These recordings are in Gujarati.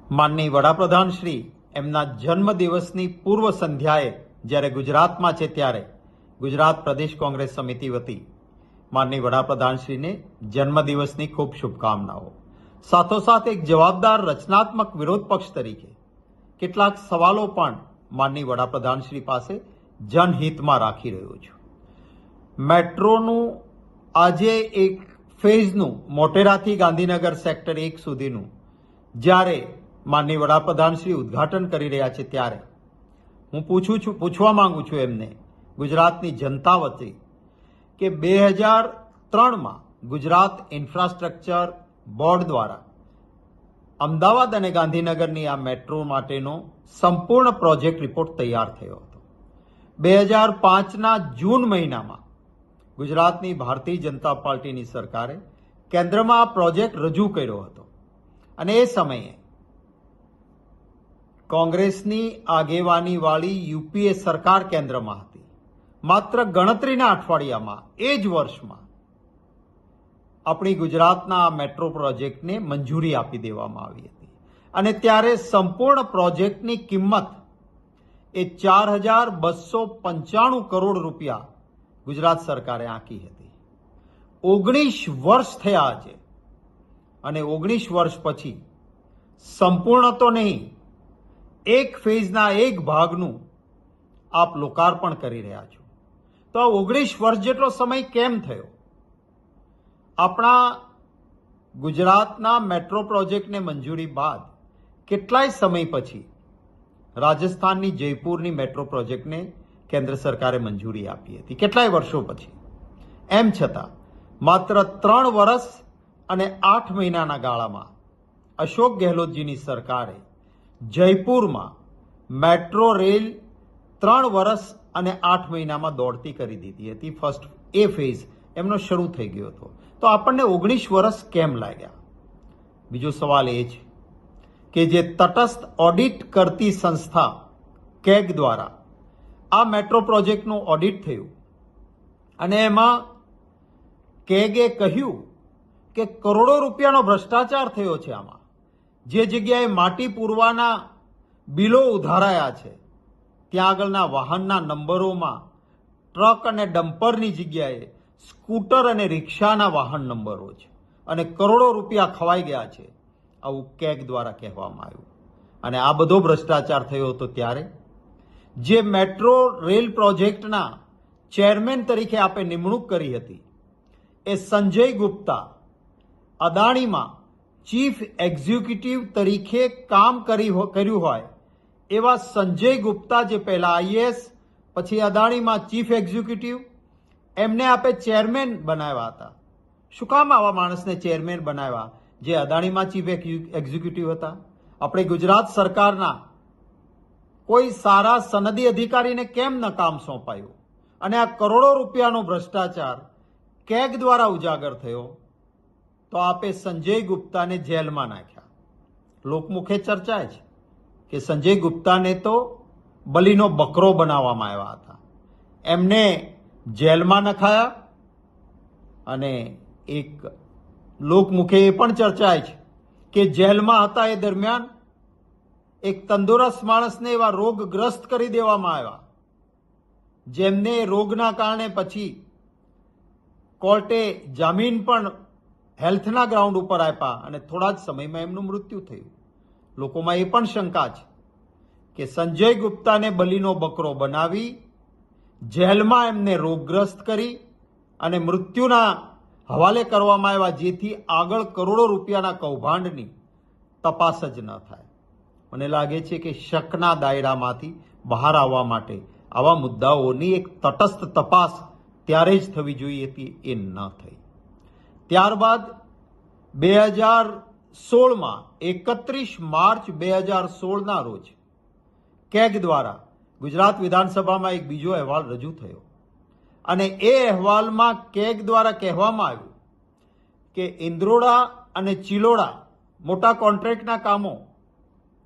માનનીય વડાપ્રધાન શ્રી એમના જન્મદિવસની પૂર્વ સંધ્યાએ જ્યારે ગુજરાતમાં છે ત્યારે ગુજરાત પ્રદેશ કોંગ્રેસ સમિતિ વતી માનનીય વડાપ્રધાનશ્રીને જન્મદિવસની ખૂબ શુભકામનાઓ. સાથોસાથ એક જવાબદાર રચનાત્મક વિરોધ પક્ષ તરીકે કેટલાક સવાલો પણ માનનીય વડાપ્રધાનશ્રી પાસે જનહિતમાં રાખી રહ્યો છું. મેટ્રોનું આજે એક ફેઝનું મોટેરાથી ગાંધીનગર સેક્ટર 1 સુધીનું જ્યારે માનનીય વડાપ્રધાનશ્રી ઉદ્ઘાટન કરી રહ્યા છે ત્યારે હું પૂછવા માંગુ છું એમને ગુજરાતની જનતા વતી કે 2003માં ગુજરાત ઇન્ફ્રાસ્ટ્રક્ચર બોર્ડ દ્વારા અમદાવાદ અને ગાંધીનગરની આ મેટ્રો માટેનો સંપૂર્ણ પ્રોજેક્ટ રિપોર્ટ તૈયાર થયો હતો. 2005ના જૂન મહિનામાં ગુજરાતની ભારતીય જનતા પાર્ટીની સરકારે કેન્દ્રમાં આ પ્રોજેક્ટ રજૂ કર્યો હતો અને એ સમયે કોંગ્રેસની આગેવાનીવાળી યુપીએ સરકાર કેન્દ્રમાં હતી. માત્ર ગણતરીના અઠવાડિયામાં એ જ વર્ષમાં આપણી ગુજરાતના આ મેટ્રો પ્રોજેક્ટને મંજૂરી આપી દેવામાં આવી હતી અને ત્યારે સંપૂર્ણ પ્રોજેક્ટની કિંમત એ 4,295 કરોડ રૂપિયા ગુજરાત સરકારે આંકી હતી. 19 વર્ષ થયા છે અને 19 વર્ષ પછી સંપૂર્ણ તો નહીં, એક ફેઝના એક ભાગનું આપ લોકાર્પણ કરી રહ્યા છો. તો આ 19 વર્ષ જેટલો સમય કેમ થયો? આપણા ગુજરાતના મેટ્રો પ્રોજેક્ટને મંજૂરી બાદ કેટલાય સમય પછી રાજસ્થાનની જયપુરની મેટ્રો પ્રોજેક્ટને કેન્દ્ર સરકારે મંજૂરી આપી હતી, કેટલાય વર્ષો પછી. એમ છતાં માત્ર 3 વર્ષ અને 8 મહિનાના ગાળામાં અશોક ગેહલોતજીની સરકારે જયપુરમાં મેટ્રો રેલ 3 વર્ષ અને 8 મહિનામાં દોડતી કરી દીધી હતી. ફર્સ્ટ એ ફેઝ એમનો શરૂ થઈ ગયો હતો. તો આપણને 19 વર્ષ કેમ લાગ્યા? બીજો સવાલ એ છે કે જે તટસ્થ ઓડિટ કરતી સંસ્થા કેગ દ્વારા આ મેટ્રો પ્રોજેક્ટનું ઓડિટ થયું અને એમાં કેગે કહ્યું કે કરોડો રૂપિયાનો ભ્રષ્ટાચાર થયો છે. આમાં જે જગ્યાએ માટી પૂરવાના બિલો ઉધારાયા છે ત્યાં આગળના વાહનના નંબરોમાં ટ્રક અને ડમ્પરની જગ્યાએ સ્કૂટર અને રિક્ષાના વાહન નંબરો છે અને કરોડો રૂપિયા ખવાઈ ગયા છે, આવું કેગ દ્વારા કહેવામાં આવ્યું. અને આ બધો ભ્રષ્ટાચાર થયો હતો ત્યારે જે મેટ્રો રેલ પ્રોજેક્ટના ચેરમેન તરીકે આપે નિમણૂક કરી હતી એ સંજય ગુપ્તા અદાણીમાં ચીફ એક્ઝિક્યુટિવ તરીકે કામ કર્યું હોય એવા સંજય ગુપ્તા જે પહેલા આઈએએસ પછી અદાણીમાં ચીફ એક્ઝિક્યુટિવ, એમને આપે ચેરમેન બનાવ્યા હતા. શું કામ આવા માણસને ચેરમેન બનાવ્યા જે અદાણીમાં ચીફ એક્ઝિક્યુટિવ હતા? આપણે ગુજરાત સરકારના કોઈ સારા સનદી અધિકારીને કેમ ન કામ સોંપાયું? અને આ કરોડો રૂપિયાનો ભ્રષ્ટાચાર કેગ દ્વારા ઉજાગર થયો તો આપે સંજય ગુપ્તાને જેલમાં નાખ્યા. લોકમુખે ચર્ચાય છે કે સંજય ગુપ્તાને તો બલીનો બકરો બનાવવામાં આવ્યા હતા. એમને જેલમાં નખાયા અને એક લોકમુખે એ પણ ચર્ચાય છે કે જેલમાં હતા એ દરમિયાન એક તંદુરસ્ત માણસને એવા રોગગ્રસ્ત કરી દેવામાં આવ્યા જેમને રોગના કારણે પછી કોર્ટે જામીન પણ હેલ્થના ગ્રાઉન્ડ ઉપર આપ્યા અને થોડા જ સમયમાં એમનું મૃત્યુ થયું. લોકોમાં એ પણ શંકા છે કે સંજય ગુપ્તાને બલીનો બકરો બનાવી જેલમાં એમને રોગગ્રસ્ત કરી અને મૃત્યુના હવાલે કરવામાં આવ્યા જેથી આગળ કરોડો રૂપિયાના કૌભાંડની તપાસ જ ન થાય. મને લાગે છે કે શકના દાયરામાંથી બહાર આવવા માટે આવા મુદ્દાઓની એક તટસ્થ તપાસ ત્યારે જ થવી જોઈએ હતી, એ ન થઈ. ત્યારબાદ 2016માં 31 માર્ચ 2016ના રોજ કેગ દ્વારા ગુજરાત વિધાનસભામાં એક બીજો અહેવાલ રજૂ થયો અને એ અહેવાલમાં કેગ દ્વારા કહેવામાં આવ્યું કે ઇન્દ્રોડા અને ચિલોડા મોટા કોન્ટ્રાક્ટના કામો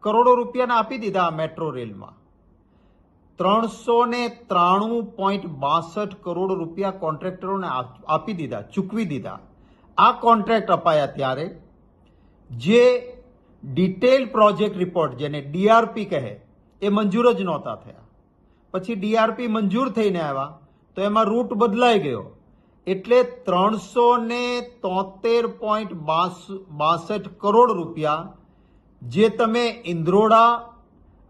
કરોડો રૂપિયાના આપી દીધા. મેટ્રો રેલમાં 393.62 કરોડ રૂપિયા કોન્ટ્રાક્ટરોને આપી દીધા, ચૂકવી દીધા. આ કોન્ટ્રાક્ટ અપાયા ત્યારે જે ડિટેલ પ્રોજેક્ટ રિપોર્ટ જેને ડીઆરપી કહે એ મંજૂર જ નહોતા થયા. પછી ડીઆરપી મંજૂર થઈને આવ્યા તો એમાં રૂટ બદલાઈ ગયો એટલે 373.62 કરોડ રૂપિયા જે તમે ઇન્દ્રોડા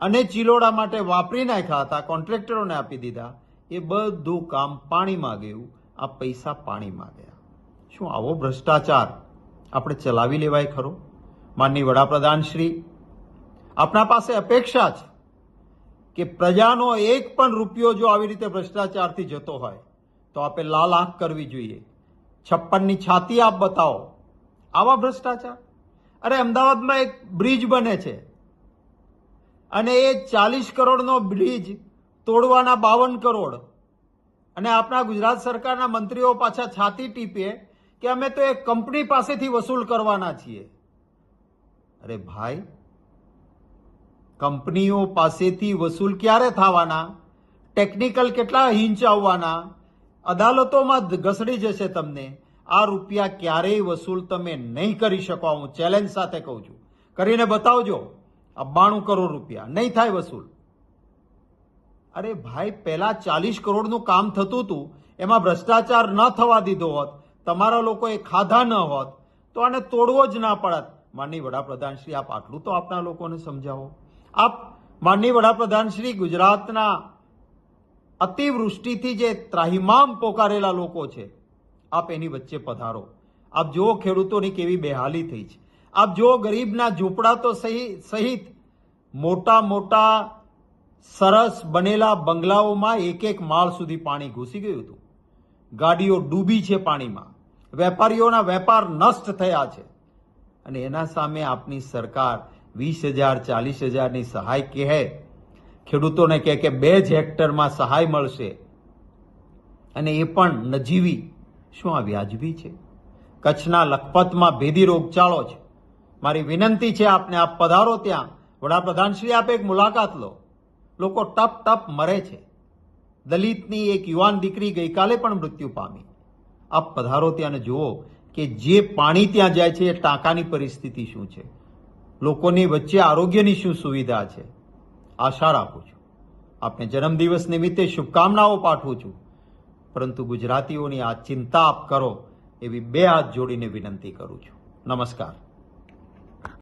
અને ચિલોડા માટે વાપરી નાખ્યા હતા, કોન્ટ્રાક્ટરોને આપી દીધા, એ બધું કામ પાણીમાં ગયું. આ પૈસા પાણીમાં ગયા. શું આવો ભ્રષ્ટાચાર આપણે ચલાવી લેવાય ખરો? માનનીય વડાપ્રધાન શ્રી, આપના પાસે અપેક્ષા છે કે પ્રજાનો એક પણ રૂપિયો જો આવી રીતે ભ્રષ્ટાચારથી જતો હોય તો આપે લાલ આંખ કરવી જોઈએ. 56ની છાતી આપ બતાવો. આવા ભ્રષ્ટાચાર. અરે અમદાવાદમાં એક બ્રિજ બને છે અને એ 40 કરોડનો બ્રિજ તોડવાના 52 કરોડ, અને આપણા ગુજરાત સરકારના મંત્રીઓ પાછા છાતી ટીપે કે અમે તો એક કંપની પાસેથી વસૂલ કરવાના છીએ. અરે ભાઈ, કંપનીઓ પાસેથી વસૂલ ક્યારે થવાના? ટેકનિકલ કેટલા હિંચ આવવાના? અદાલતોમાં ઘસડી જશે તમને. આ રૂપિયા ક્યારેય વસૂલ તમે નહીં કરી શકો. હું ચેલેન્જ સાથે કહું છું, કરીને બતાવજો. 92 કરોડ રૂપિયા નહીં થાય વસૂલ. અરે ભાઈ, પહેલા 40 કરોડનું કામ થતું હતું, એમાં ભ્રષ્ટાચાર ન થવા દીધો હોત, તમારા લોકોએ ખાધા ન હોત તો આને તોડવો જ ના પડત. માનનીય વડાપ્રધાન શ્રી, આપ આટલું તો આપના લોકોને સમજાવો. આપ માનનીય વડાપ્રધાન શ્રી, ગુજરાતના અતિવૃષ્ટિથી જે ત્રાહિમામ પોકારેલા લોકો છે, આપ એની વચ્ચે પધારો. આપ જુઓ ખેડૂતોની કેવી બેહાલી થઈ છે. આપ જુઓ ગરીબના ઝૂંપડા તો સહિત મોટા મોટા સરસ બનેલા બંગલાઓમાં એક માળ સુધી પાણી ઘૂસી ગયું હતું. ગાડીઓ ડૂબી છે પાણીમાં. વેપારીઓના વેપાર નષ્ટ થયા છે. અને એના સામે આપની સરકાર 20,000 40,000ની સહાય કહે, ખેડૂતોને કહે કે 2 જ હેક્ટરમાં સહાય મળશે, અને એ પણ નજીવી. શું આ વ્યાજબી છે? કચ્છના લખપતમાં ભેદી રોગચાળો છે. મારી વિનંતી છે આપને, આપ પધારો ત્યાં. વડાપ્રધાન શ્રી, આપ એક મુલાકાત લો. લોકો ટપ ટપ મરે છે. દલિતની એક યુવાન દીકરી ગઈકાલે પણ મૃત્યુ પામી. આપ પધારો ત્યાં અને જુઓ કે જે પાણી ત્યાં જાય છે એ ટાંકાની પરિસ્થિતિ શું છે, લોકોની વચ્ચે આરોગ્યની શું સુવિધા છે. આશા રાખું છું. આપને જન્મદિવસ નિમિત્તે શુભકામનાઓ પાઠવું છું, પરંતુ ગુજરાતીઓની આ ચિંતા આપ કરો એવી 2 હાથ જોડીને વિનંતી કરું છું. નમસ્કાર.